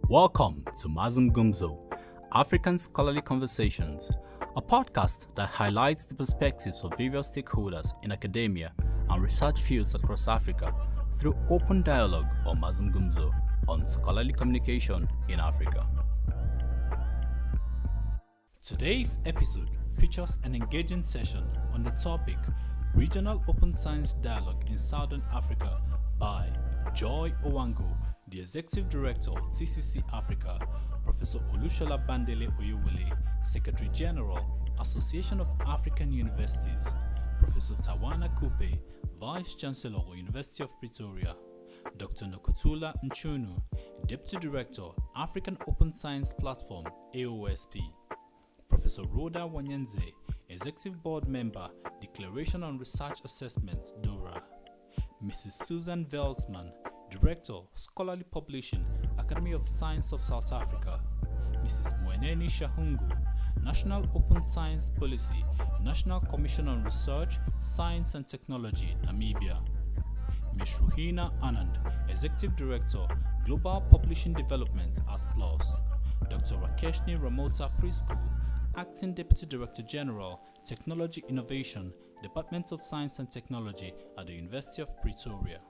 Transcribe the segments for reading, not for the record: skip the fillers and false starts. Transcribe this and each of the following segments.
Welcome to Mazungumzo, African Scholarly Conversations, a podcast that highlights the perspectives of various stakeholders in academia and research fields across Africa through open dialogue or Mazungumzo on scholarly communication in Africa. Today's episode features an engaging session on the topic Regional Open Science Dialogue in Southern Africa by Joy Owango, the Executive Director, TCC Africa, Professor Olushola Bandele Oyewole, Secretary General, Association of African Universities, Professor Tawana Kupe, Vice Chancellor, University of Pretoria, Dr. Nokutula Nchunu, Deputy Director, African Open Science Platform, AOSP, Professor Rhoda Wanyenze, Executive Board Member, Declaration on Research Assessments, DORA, Mrs. Susan Veldsman, Director, Scholarly Publishing, Academy of Science of South Africa, Mrs. Mweneni Shahungu, National Open Science Policy, National Commission on Research, Science and Technology, Namibia, Ms. Ruhina Anand, Executive Director, Global Publishing Development at PLOS, Dr. Rakeshni Ramota Preschool, Acting Deputy Director General, Technology Innovation, Department of Science and Technology at the University of Pretoria,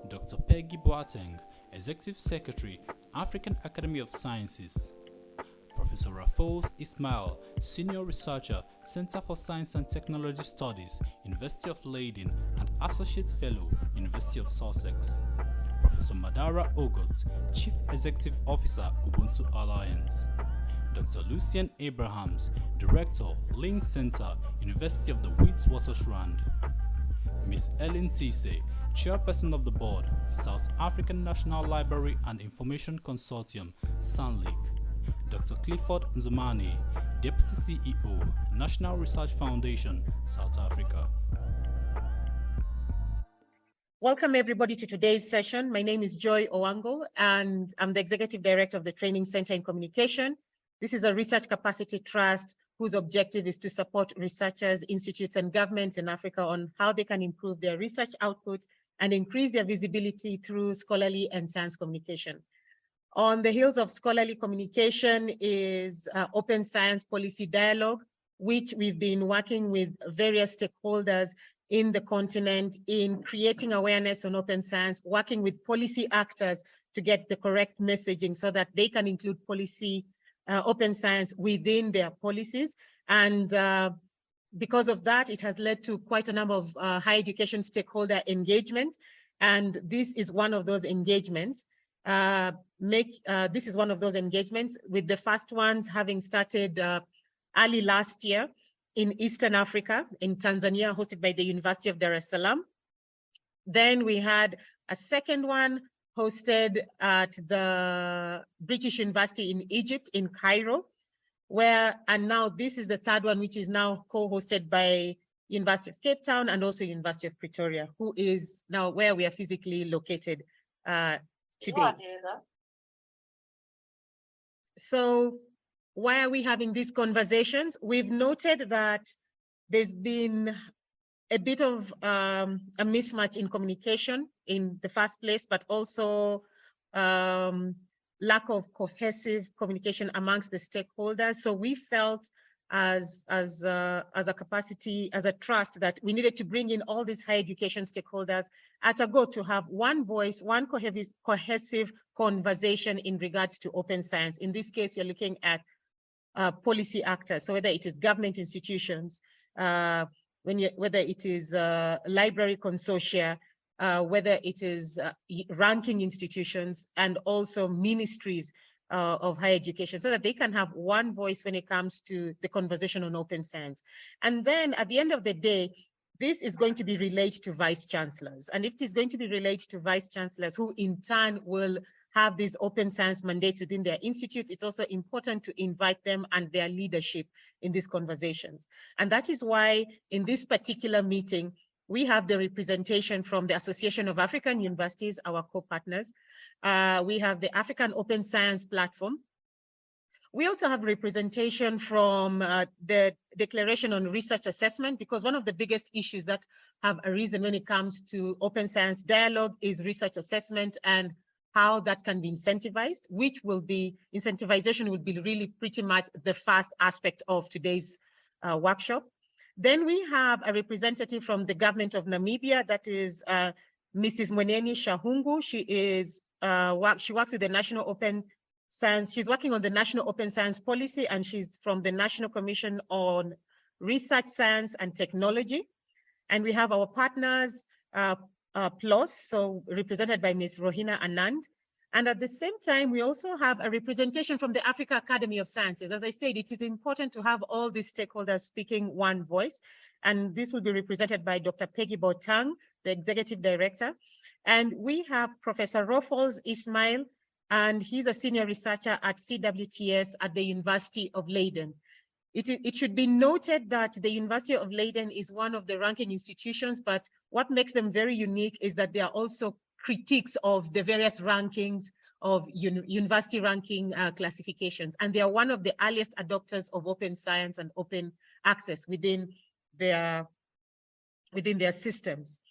Dr. Peggy Boateng, Executive Secretary, African Academy of Sciences, Professor Rafouz Ismail, Senior Researcher, Center for Science and Technology Studies, University of Leiden, and Associate Fellow, University of Sussex, Professor Madara Ogot, Chief Executive Officer, Ubuntu Alliance, Dr. Lucien Abrahams, Director, Link Center, University of the Witwatersrand, Ms. Ellen Tise, Chairperson of the Board, South African National Library and Information Consortium, SANLIC, Dr. Clifford Nzumani, Deputy CEO, National Research Foundation, South Africa. Welcome everybody to today's session. My name is Joy Owango and I'm the Executive Director of the Training Center in Communication. This is a research capacity trust whose objective is to support researchers, institutes, and governments in Africa on how they can improve their research output and increase their visibility through scholarly and science communication. On the heels of scholarly communication is Open Science Policy Dialogue, which we've been working with various stakeholders in the continent in creating awareness on open science, working with policy actors to get the correct messaging so that they can include open science within their policies. And because of that, it has led to quite a number of higher education stakeholder engagement. And this is one of those engagements. This is one of those engagements, with the first ones having started early last year in Eastern Africa, in Tanzania, hosted by the University of Dar es Salaam. Then we had a second one hosted at the British University in Egypt, in Cairo, and now this is the third one, which is now co-hosted by University of Cape Town and also University of Pretoria, who is now where we are physically located today. So why are we having these conversations? We've noted that there's been a bit of a mismatch in communication in the first place, but also lack of cohesive communication amongst the stakeholders. So we felt as a capacity, as a trust, that we needed to bring in all these higher education stakeholders at a go to have one voice, one cohesive conversation in regards to open science. In this case, we're looking at policy actors. So whether it is government institutions, whether it is library consortia, whether it is ranking institutions, and also ministries of higher education, so that they can have one voice when it comes to the conversation on open science. And then at the end of the day, this is going to be relayed to vice chancellors. And if it is going to be relayed to vice chancellors, who in turn will have these open science mandates within their institutes, it's also important to invite them and their leadership in these conversations. And that is why in this particular meeting, we have the representation from the Association of African Universities, our co-partners. We have the African Open Science Platform. We also have representation from the Declaration on Research Assessment, because one of the biggest issues that have arisen when it comes to open science dialogue is research assessment and how that can be incentivized, which will be, incentivization will be really pretty much the first aspect of today's workshop. Then we have a representative from the government of Namibia, that is Mrs. Mweneni Shahungu. She works with the National Open Science. She's working on the National Open Science Policy, and she's from the National Commission on Research, Science and Technology. And we have our partners, PLOS, so represented by Ms. Rohina Anand. And at the same time, we also have a representation from the Africa Academy of Sciences. As I said, it is important to have all these stakeholders speaking one voice. And this will be represented by Dr. Peggy Botang, the Executive Director. And we have Professor Rofals Ismail, and he's a senior researcher at CWTS at the University of Leiden. It should be noted that the University of Leiden is one of the ranking institutions, but what makes them very unique is that they are also critiques of the various rankings of university ranking classifications. And they are one of the earliest adopters of open science and open access within their systems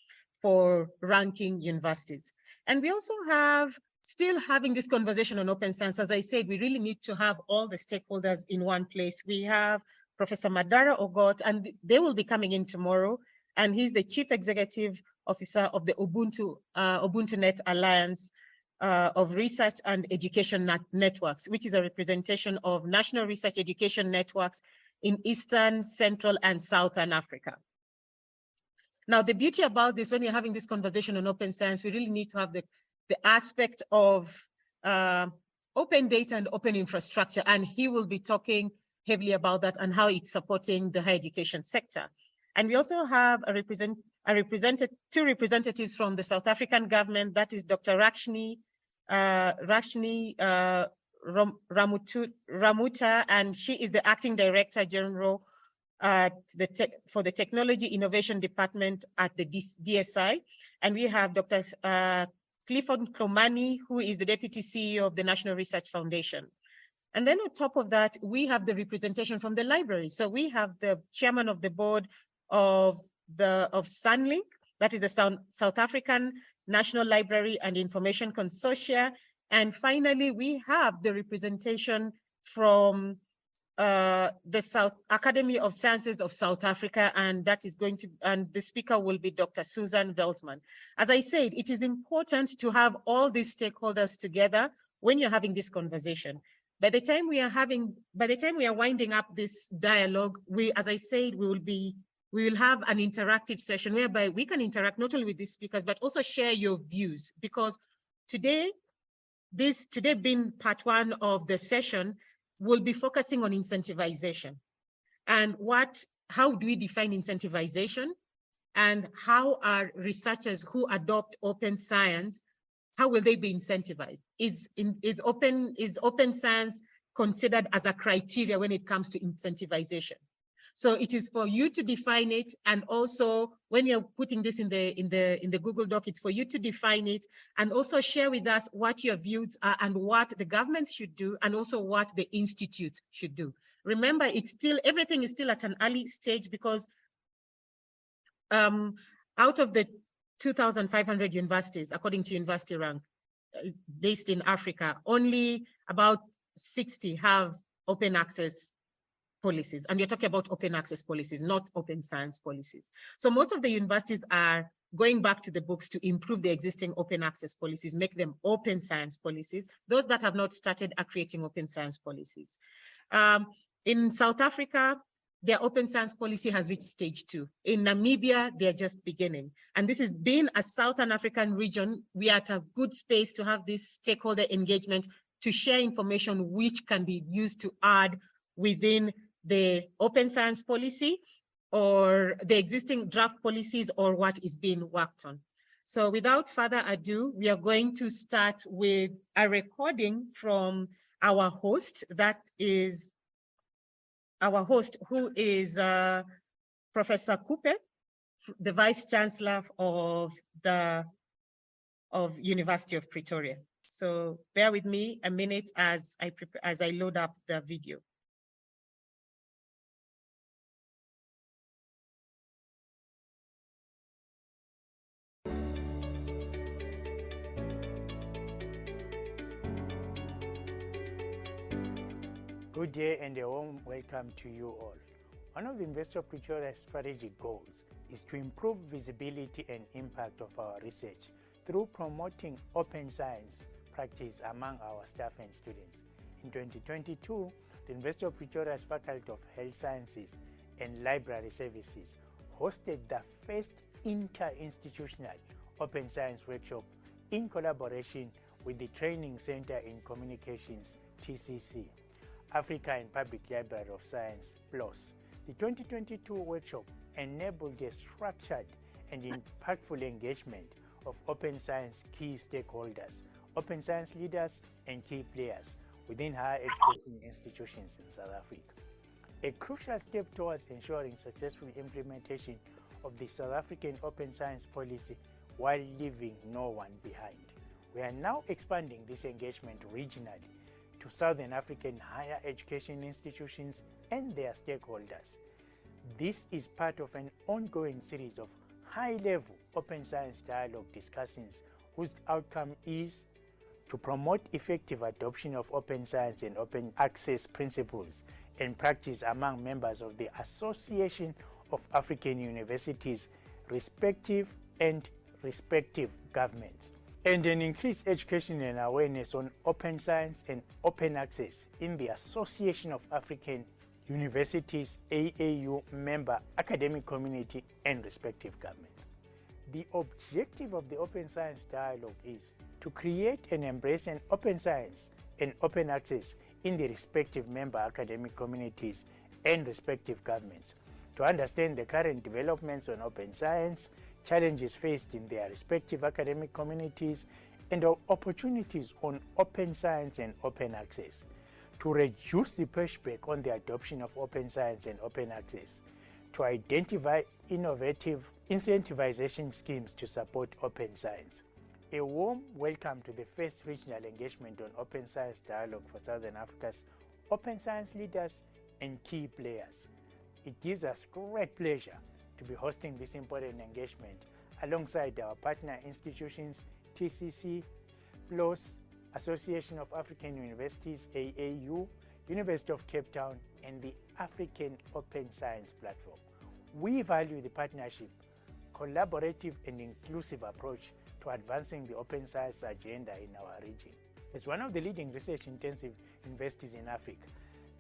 for ranking universities. And we also have, still having this conversation on open science, as I said, we really need to have all the stakeholders in one place. We have Professor Madara Ogot, and they will be coming in tomorrow, and he's the Chief Executive Officer of the UbuntuNet Alliance of Research and Education Networks, which is a representation of national research education networks in Eastern, Central, and Southern Africa. Now, the beauty about this, when we're having this conversation on open science, we really need to have the aspect of open data and open infrastructure, and he will be talking heavily about that and how it's supporting the higher education sector. And we also have two representatives from the South African government, that is Dr. Rakshni Ramuta, and she is the Acting Director General for the Technology Innovation Department at the DSI. And we have Dr. Clifford Komani, who is the Deputy CEO of the National Research Foundation. And then on top of that, we have the representation from the library. So we have the chairman of the board of SANLINC, that is the South African National Library and Information Consortia. And finally, we have the representation from the South Academy of Sciences of South Africa, and that is going to, and the speaker will be Dr. Susan Veldsman. As I said, it is important to have all these stakeholders together when you're having this conversation. By the time we are winding up this dialogue, as I said, we will have an interactive session whereby we can interact not only with the speakers, but also share your views, because today being part one of the session, we'll be focusing on incentivization and how do we define incentivization, and how are researchers who adopt open science, how will they be incentivized? Is open science considered as a criteria when it comes to incentivization? So it is for you to define it, and also when you're putting this in the Google Doc, it's for you to define it and also share with us what your views are and what the government should do, and also what the institute should do. Remember, everything is still at an early stage, because out of the 2,500 universities, according to University Rank, based in Africa, only about 60 have open access policies. And we're talking about open access policies, not open science policies. So most of the universities are going back to the books to improve the existing open access policies, make them open science policies. Those that have not started are creating open science policies. In South Africa, their open science policy has reached stage 2. In Namibia, they're just beginning. And this has been a Southern African region. We are at a good space to have this stakeholder engagement to share information which can be used to add within the open science policy or the existing draft policies or what is being worked on. So without further ado, we are going to start with a recording from our host, who is Professor Kupe, the Vice Chancellor of University of Pretoria. So bear with me a minute as I load up the video. Good day and a warm welcome to you all. One of the University of Pretoria's strategic goals is to improve visibility and impact of our research through promoting open science practice among our staff and students. In 2022, the University of Pretoria's Faculty of Health Sciences and Library Services hosted the first inter-institutional open science workshop in collaboration with the Training Center in Communications, TCC, Africa and Public Library of Science, PLOS. The 2022 workshop enabled a structured and impactful engagement of open science key stakeholders, open science leaders and key players within higher education institutions in South Africa. A crucial step towards ensuring successful implementation of the South African open science policy while leaving no one behind. We are now expanding this engagement regionally to Southern African higher education institutions and their stakeholders. This is part of an ongoing series of high-level open science dialogue discussions whose outcome is to promote effective adoption of open science and open access principles and practice among members of the Association of African Universities, respective governments, and an increased education and awareness on open science and open access in the Association of African Universities, AAU member academic community and respective governments. The objective of the Open Science Dialogue is to create and embrace an open science and open access in the respective member academic communities and respective governments, to understand the current developments on open science, challenges faced in their respective academic communities, and opportunities on open science and open access, to reduce the pushback on the adoption of open science and open access, to identify innovative incentivization schemes to support open science. A warm welcome to the first regional engagement on Open Science Dialogue for Southern Africa's open science leaders and key players. It gives us great pleasure to be hosting this important engagement alongside our partner institutions, TCC, PLOS, Association of African Universities, AAU, University of Cape Town, and the African Open Science Platform. We value the partnership, collaborative and inclusive approach to advancing the open science agenda in our region. As one of the leading research-intensive universities in Africa,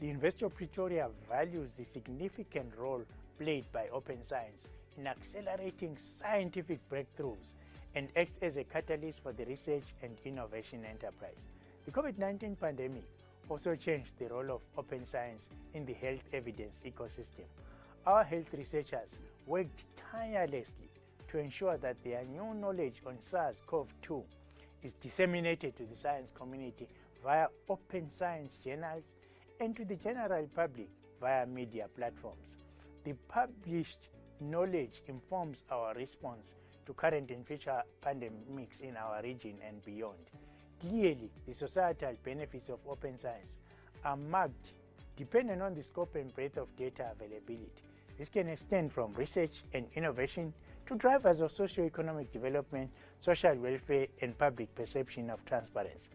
the University of Pretoria values the significant role played by open science in accelerating scientific breakthroughs and acts as a catalyst for the research and innovation enterprise. The COVID-19 pandemic also changed the role of open science in the health evidence ecosystem. Our health researchers worked tirelessly to ensure that their new knowledge on SARS-CoV-2 is disseminated to the science community via open science journals and to the general public via media platforms. The published knowledge informs our response to current and future pandemics in our region and beyond. Clearly, the societal benefits of open science are marked depending on the scope and breadth of data availability. This can extend from research and innovation to drivers of socio-economic development, social welfare, and public perception of transparency.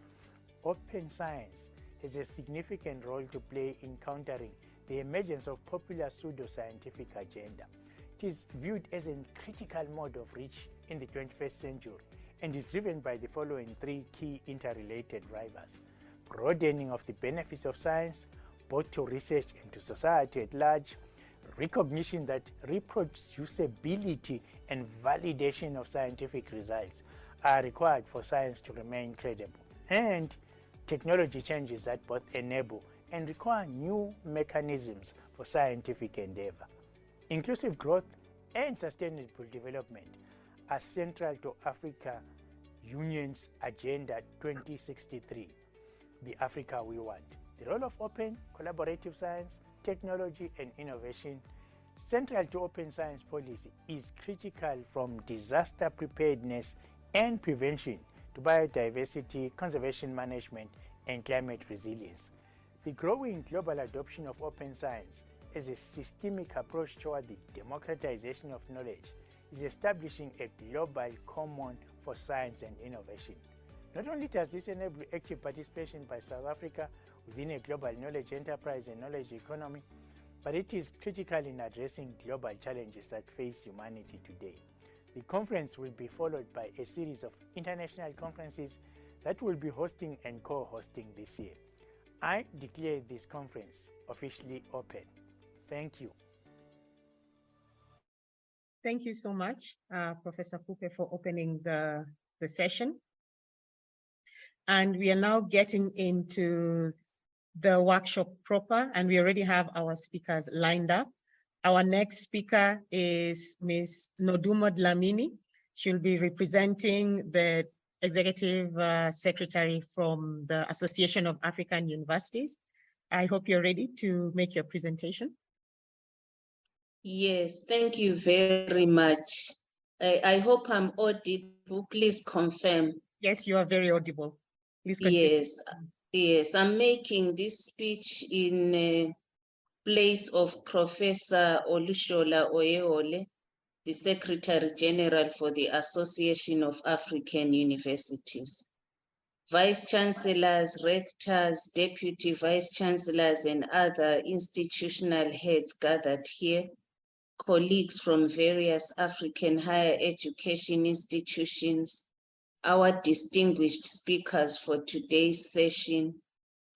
Open science has a significant role to play in countering the emergence of popular pseudo-scientific agenda. It is viewed as a critical mode of reach in the 21st century and is driven by the following three key interrelated drivers: broadening of the benefits of science, both to research and to society at large; recognition that reproducibility and validation of scientific results are required for science to remain credible; and technology changes that both enable and require new mechanisms for scientific endeavor. Inclusive growth and sustainable development are central to Africa Union's Agenda 2063, the Africa we want. The role of open, collaborative science, technology, and innovation central to open science policy is critical, from disaster preparedness and prevention to biodiversity, conservation management, and climate resilience. The growing global adoption of open science as a systemic approach toward the democratization of knowledge is establishing a global common for science and innovation. Not only does this enable active participation by South Africa within a global knowledge enterprise and knowledge economy, but it is critical in addressing global challenges that face humanity today. The conference will be followed by a series of international conferences that will be hosting and co-hosting this year. I declare this conference officially open. Thank you. Thank you so much, Professor Kupe, for opening the session. And we are now getting into the workshop proper, and we already have our speakers lined up. Our next speaker is Ms. Nodumo Dhlamini. She'll be representing the Executive Secretary from the Association of African Universities. I hope you're ready to make your presentation. Yes, thank you very much. I hope I'm audible. Please confirm. Yes, you are very audible. Please continue. Yes, I'm making this speech in place of Professor Olushola Oyewole, the Secretary General for the Association of African Universities. Vice Chancellors, Rectors, Deputy Vice Chancellors, and other institutional heads gathered here, colleagues from various African higher education institutions, our distinguished speakers for today's session,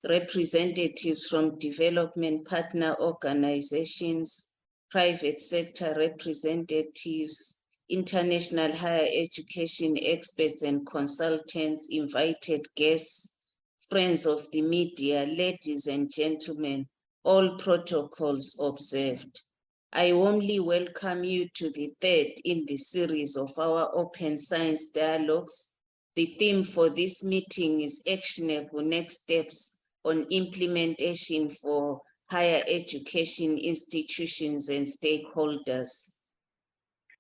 representatives from development partner organizations, private sector representatives, international higher education experts and consultants, invited guests, friends of the media, ladies and gentlemen, all protocols observed. I warmly welcome you to the third in the series of our Open Science Dialogues. The theme for this meeting is Actionable Next Steps on Implementation for Higher Education Institutions and Stakeholders.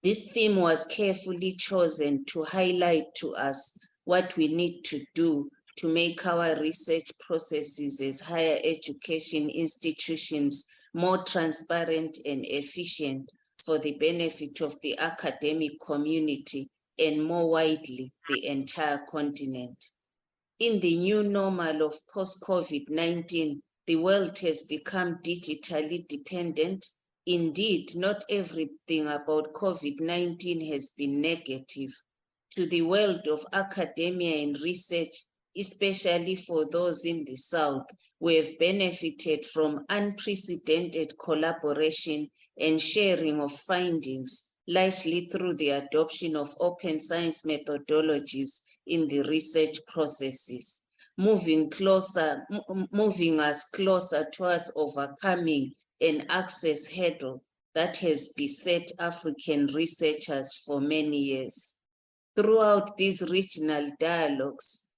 This theme was carefully chosen to highlight to us what we need to do to make our research processes as higher education institutions more transparent and efficient for the benefit of the academic community and more widely the entire continent. In the new normal of post-COVID-19, the world has become digitally dependent. Indeed, not everything about COVID-19 has been negative. To the world of academia and research, especially for those in the South, we have benefited from unprecedented collaboration and sharing of findings, largely through the adoption of open science methodologies in the research processes, moving us closer towards overcoming an access hurdle that has beset African researchers for many years. Throughout these regional dialogues,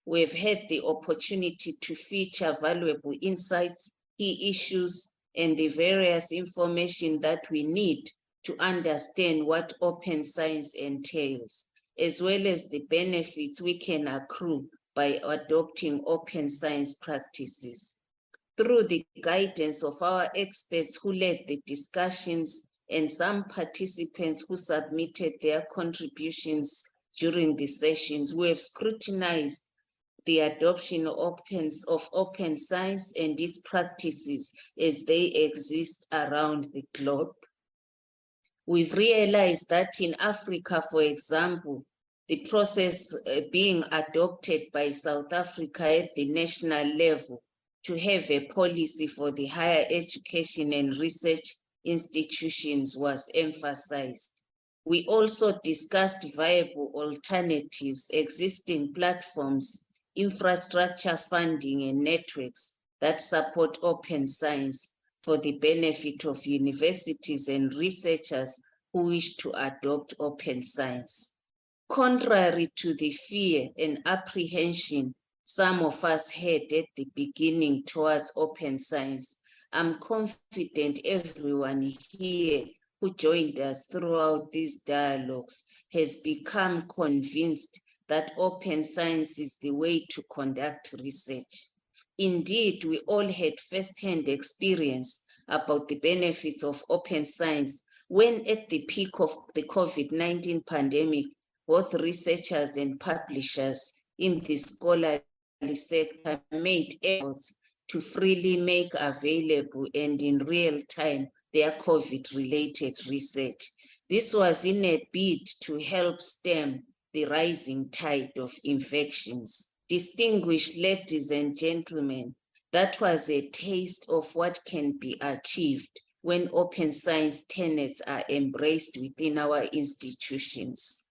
we've had the opportunity to feature valuable insights, key issues, and the various information that we need to understand what open science entails, as well as the benefits we can accrue by adopting open science practices. Through the guidance of our experts who led the discussions and some participants who submitted their contributions during the sessions, we have scrutinized the adoption of open science and its practices as they exist around the globe. We've realized that in Africa, for example, the process being adopted by South Africa at the national level to have a policy for the higher education and research institutions was emphasized. We also discussed viable alternatives, existing platforms, infrastructure funding, and networks that support open science for the benefit of universities and researchers who wish to adopt open science. Contrary to the fear and apprehension some of us had at the beginning towards open science, I'm confident everyone here who joined us throughout these dialogues has become convinced that open science is the way to conduct research. Indeed, we all had first-hand experience about the benefits of open science when at the peak of the COVID-19 pandemic, both researchers and publishers in the scholarly sector made efforts to freely make available and in real time their COVID-related research. This was in a bid to help stem the rising tide of infections. Distinguished ladies and gentlemen, that was a taste of what can be achieved when open science tenets are embraced within our institutions.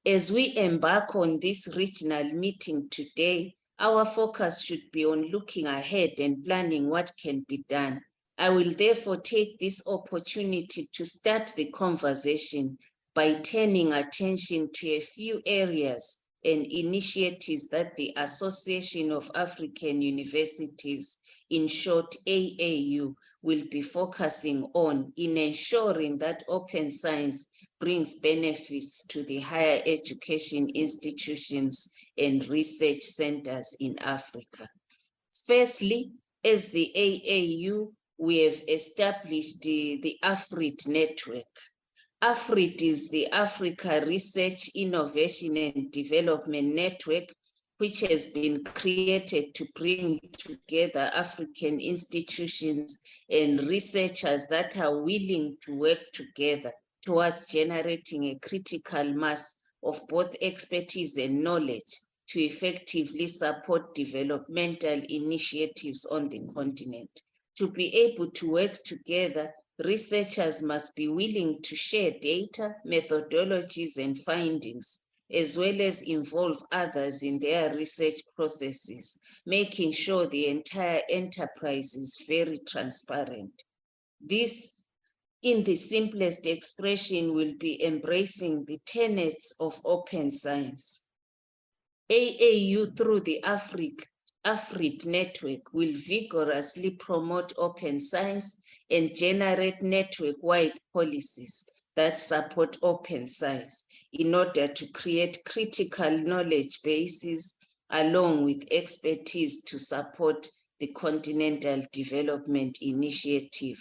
As we embark on this regional meeting today, our focus should be on looking ahead and planning what can be done. I will therefore take this opportunity to start the conversation by turning attention to a few areas and initiatives that the Association of African Universities, in short AAU, will be focusing on in ensuring that open science brings benefits to the higher education institutions and research centers in Africa. Firstly, as the AAU, we have established the AFRIT network. AFRIT is the Africa Research, Innovation and Development Network, which has been created to bring together African institutions and researchers that are willing to work together towards generating a critical mass of both expertise and knowledge to effectively support developmental initiatives on the continent. To be able to work together, researchers must be willing to share data, methodologies, and findings, as well as involve others in their research processes, making sure the entire enterprise is very transparent. This, in the simplest expression, will be embracing the tenets of open science. AAU, through the AFRIT network, will vigorously promote open science and generate network-wide policies that support open science in order to create critical knowledge bases along with expertise to support the Continental Development Initiative.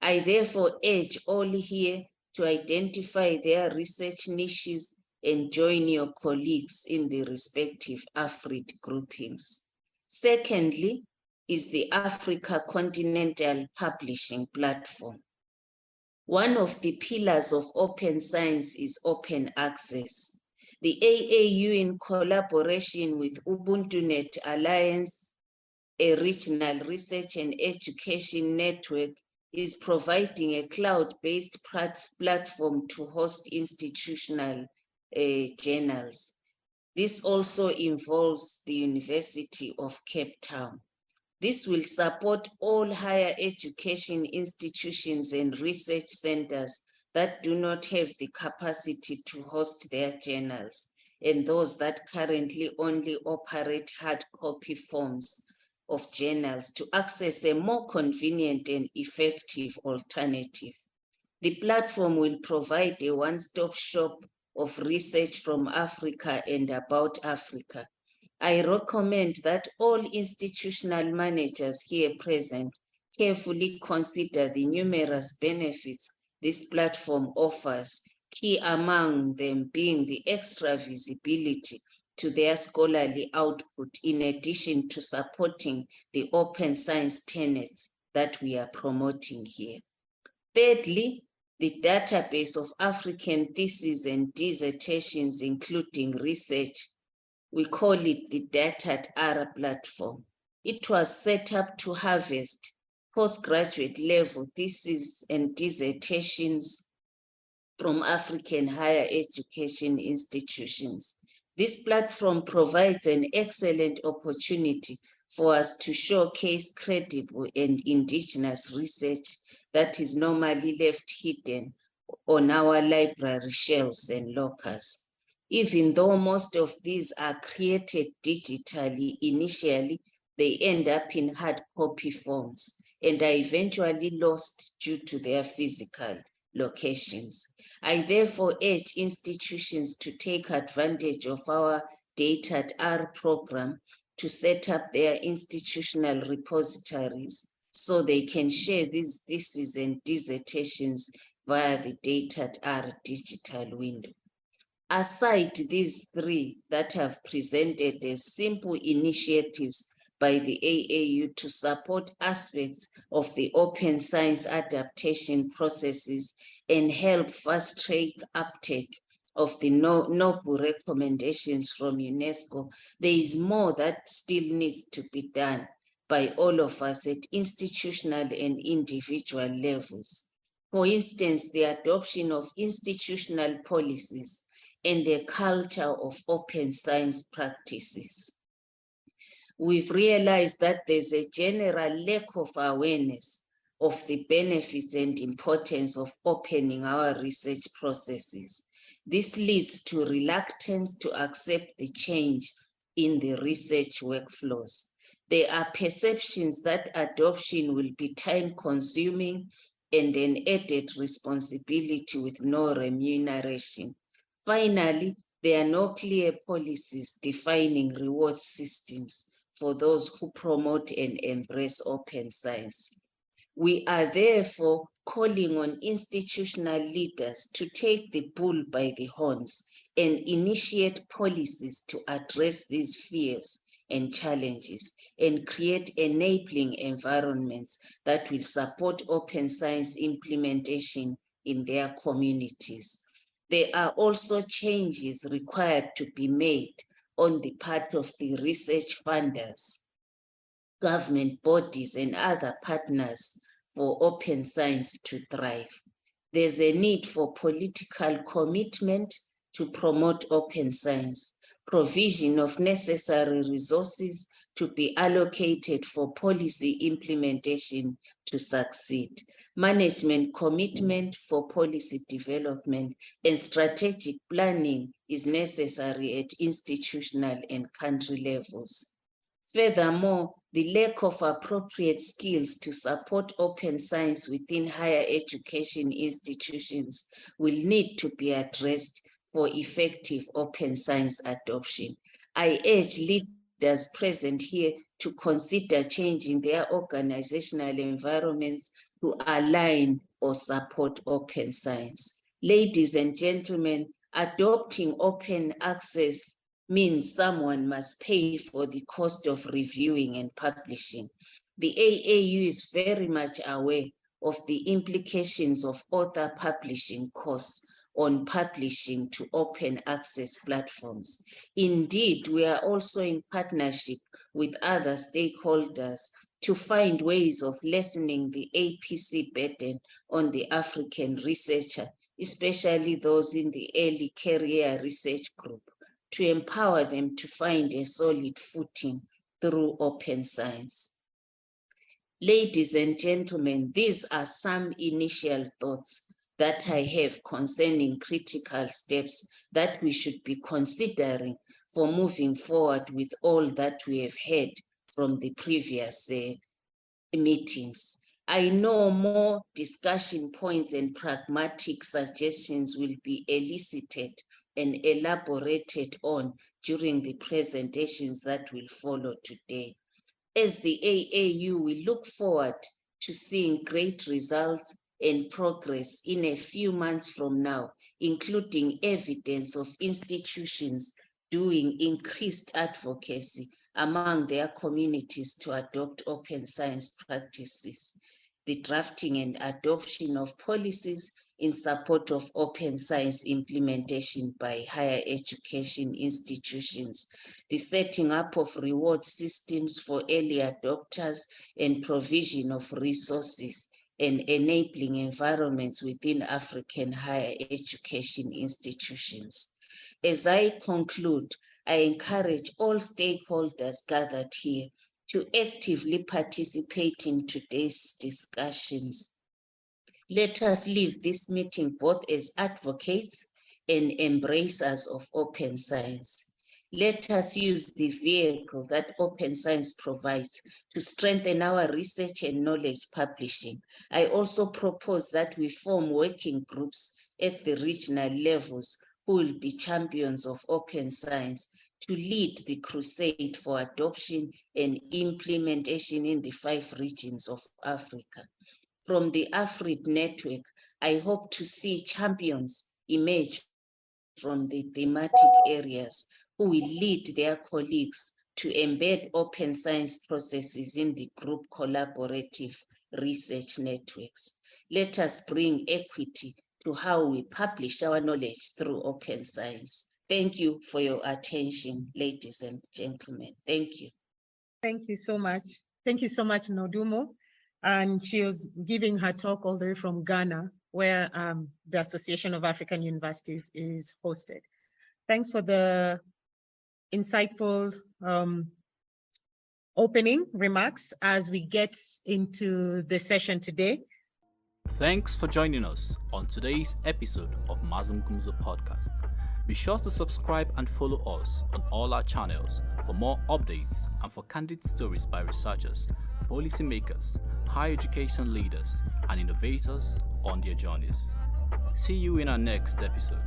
I therefore urge all here to identify their research niches and join your colleagues in the respective AFRIT groupings. Secondly, is the Africa Continental Publishing Platform. One of the pillars of open science is open access. The AAU, in collaboration with UbuntuNet Alliance, a regional research and education network, is providing a cloud-based platform to host institutional journals. This also involves the University of Cape Town. This will support all higher education institutions and research centers that do not have the capacity to host their journals, and those that currently only operate hard copy forms of journals to access a more convenient and effective alternative. The platform will provide a one-stop shop of research from Africa and about Africa. I recommend that all institutional managers here present carefully consider the numerous benefits this platform offers, key among them being the extra visibility to their scholarly output, in addition to supporting the open science tenets that we are promoting here. Thirdly, the database of African theses and dissertations, including research. We call it the DATAD-R platform. It was set up to harvest postgraduate level theses and dissertations from African higher education institutions. This platform provides an excellent opportunity for us to showcase credible and indigenous research that is normally left hidden on our library shelves and lockers. Even though most of these are created digitally initially, they end up in hard copy forms and are eventually lost due to their physical locations. I therefore urge institutions to take advantage of our DATAD-R program to set up their institutional repositories so they can share these theses and dissertations via the DATAD-R digital window. Aside these three that have presented as simple initiatives by the AAU to support aspects of the open science adaptation processes and help fast-track uptake of the noble recommendations from UNESCO, there is more that still needs to be done by all of us at institutional and individual levels. For instance, the adoption of institutional policies and a culture of open science practices. We've realized that there's a general lack of awareness of the benefits and importance of opening our research processes. This leads to reluctance to accept the change in the research workflows. There are perceptions that adoption will be time-consuming and an added responsibility with no remuneration. Finally, there are no clear policies defining reward systems for those who promote and embrace open science. We are therefore calling on institutional leaders to take the bull by the horns and initiate policies to address these fears and challenges and create enabling environments that will support open science implementation in their communities. There are also changes required to be made on the part of the research funders, government bodies, and other partners for open science to thrive. There's a need for political commitment to promote open science, provision of necessary resources to be allocated for policy implementation to succeed, management commitment for policy development, and strategic planning is necessary at institutional and country levels. Furthermore, the lack of appropriate skills to support open science within higher education institutions will need to be addressed for effective open science adoption. I urge leaders present here to consider changing their organizational environments to align or support open science. Ladies and gentlemen, adopting open access means someone must pay for the cost of reviewing and publishing. The AAU is very much aware of the implications of author publishing costs on publishing to open access platforms. Indeed, we are also in partnership with other stakeholders to find ways of lessening the APC burden on the African researcher, especially those in the early career research group, to empower them to find a solid footing through open science. Ladies and gentlemen, these are some initial thoughts that I have concerning critical steps that we should be considering for moving forward with all that we have heard from the previous meetings. I know more discussion points and pragmatic suggestions will be elicited and elaborated on during the presentations that will follow today. As the AAU, we look forward to seeing great results and progress in a few months from now, including evidence of institutions doing increased advocacy among their communities to adopt open science practices, the drafting and adoption of policies in support of open science implementation by higher education institutions, the setting up of reward systems for early adopters, and provision of resources and enabling environments within African higher education institutions. As I conclude, I encourage all stakeholders gathered here to actively participate in today's discussions. Let us leave this meeting both as advocates and embracers of open science. Let us use the vehicle that open science provides to strengthen our research and knowledge publishing. I also propose that we form working groups at the regional levels who will be champions of open science to lead the crusade for adoption and implementation in the 5 regions of Africa. From the Afrit network, I hope to see champions emerge from the thematic areas who will lead their colleagues to embed open science processes in the group collaborative research networks. Let us bring equity to how we publish our knowledge through open science. Thank you for your attention, ladies and gentlemen. Thank you. Thank you so much. Thank you so much, Nodumo. And she was giving her talk all the way from Ghana, where the Association of African Universities is hosted. Thanks for the insightful opening remarks as we get into the session today. Thanks for joining us on today's episode of Mazam Gumzo Podcast. Be sure to subscribe and follow us on all our channels for more updates and for candid stories by researchers, policymakers, higher education leaders, and innovators on their journeys. See you in our next episode.